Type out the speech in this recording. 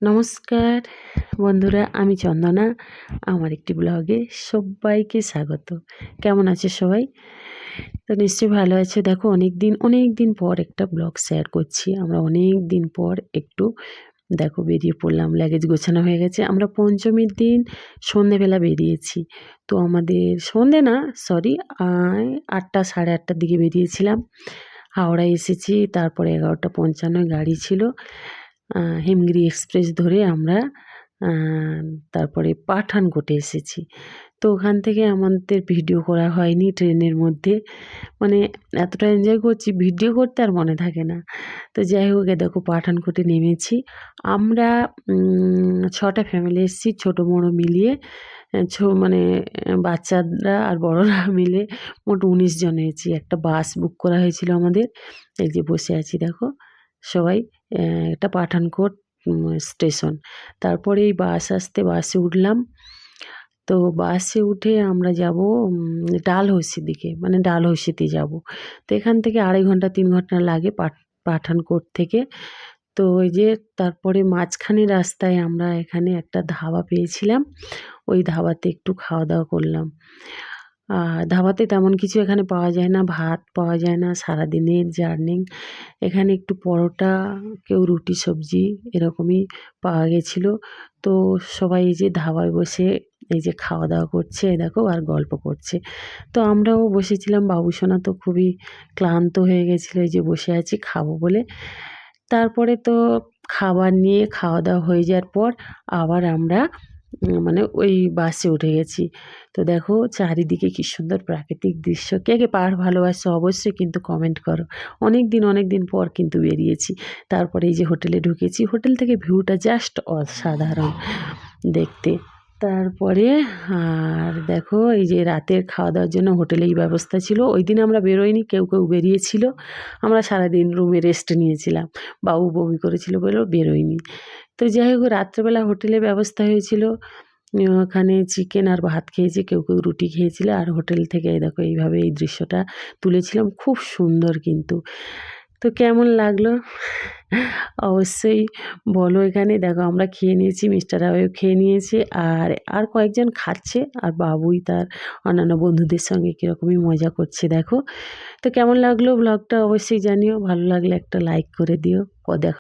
নমস্কার বন্ধুরা, আমি চন্দনা। আমার একটি ব্লগে সবাইকে স্বাগত। কেমন আছে সবাই? তো নিশ্চয়ই ভালো আছে। দেখো, অনেক দিন পর একটা ব্লগ শেয়ার করছি। আমরা অনেক দিন পর একটু দেখো বেরিয়ে পড়লাম। লাগেজ গোছানো হয়ে গেছে। আমরা পঞ্চমীর দিন সন্ধেবেলা বেরিয়েছি। তো আমাদের সন্ধে না, সরি, 8টা সাড়ে 8টার দিকে বেরিয়েছিলাম। হাওড়ায় এসেছি, তারপরে 11:55 গাড়ি ছিল। হিমগিরি এক্সপ্রেস ধরে আমরা তারপরে পাঠানকোটে এসেছি। তো ওখান থেকে আমাদের ভিডিও করা হয়নি ট্রেনের মধ্যে। মানে এতটা এনজয় করছি, ভিডিও করতে আর মনে থাকে না। তো যাই হোক, দেখো পাঠানকোটে নেমেছি। আমরা 6টা ফ্যামিলি এসেছি, ছোটো বড়ো মিলিয়ে। মানে বাচ্চারা আর বড়রা মিলে মোট 19 জন হয়েছি। একটা বাস বুক করা হয়েছিল আমাদের। এই যে বসে আছি দেখো সবাই। এটা পাঠানকোট স্টেশন। তারপরে এই বাসে উঠলাম। তো বাসে উঠে আমরা যাব ডালহৌসির দিকে, মানে ডালহৌসিতে যাব। তো এখান থেকে 2.5 ঘন্টা 3 ঘন্টা লাগে পাঠানকোট থেকে। তো ওই যে তারপরে মাঝখানে রাস্তায় আমরা এখানে একটা ধাবা পেয়েছিলাম। ওই ধাবাতে একটু খাওয়া দাওয়া করলাম। ধাবাতে তেমন কিছু এখানে পাওয়া যায় না, ভাত পাওয়া যায় না। সারাদিনের জার্নি এখানে একটু পরোটা, কেউ রুটি সবজি এরকমই পাওয়া গেছিলো। তো সবাই এই যে ধাবায় বসে এই যে খাওয়া দাওয়া করছে দেখো, আর গল্প করছে। তো আমরাও বসেছিলাম। বাবুসোনা তো খুবই ক্লান্ত হয়ে গেছিলো, এই যে বসে আছি খাবো বলে। তারপরে তো খাবার নিয়ে খাওয়া দাওয়া হয়ে যাওয়ার পর আবার আমরা মানে ওই বাসে উঠে গেছি। তো দেখো চারিদিকে কি সুন্দর প্রাকৃতিক দৃশ্য। কে কে পাহাড় ভালোবাসো অবশ্যই কিন্তু কমেন্ট করো। অনেক দিন পর কিন্তু বেরিয়েছি। তারপরে এই যে হোটেলে ঢুকেছি। হোটেল থেকে ভিউটা জাস্ট অসাধারণ দেখতে। তারপরে আর দেখো এই যে রাতের খাওয়া দাওয়ার জন্য হোটেলেই ব্যবস্থা ছিল। ওই দিন আমরা বেরোইনি, কেউ বেরিয়েছিল। আমরা সারাদিন রুমে রেস্ট নিয়েছিলাম। বাবু বমি করেছিল বলেও বেরোইনি। তো যাই হোক, রাত্রেবেলা হোটেলে ব্যবস্থা হয়েছিল। ওখানে চিকেন আর ভাত খেয়েছি, কেউ রুটি খেয়েছিল। আর হোটেল থেকে এই দেখো এইভাবে এই দৃশ্যটা তুলেছিলাম। খুব সুন্দর কিন্তু। তো কেমন লাগলো অবশ্যই বলো। এখানে দেখো আমরা খেয়ে নিয়েছি, মিস্টার রাওও খেয়ে নিয়েছে, আর কয়েকজন খাচ্ছে, আর বাবুই তার অন্যান্য বন্ধুদের সঙ্গে কীরকমই মজা করছে দেখো। তো কেমন লাগলো ব্লগটা অবশ্যই জানিও। ভালো লাগলে একটা লাইক করে দিও। দেখো।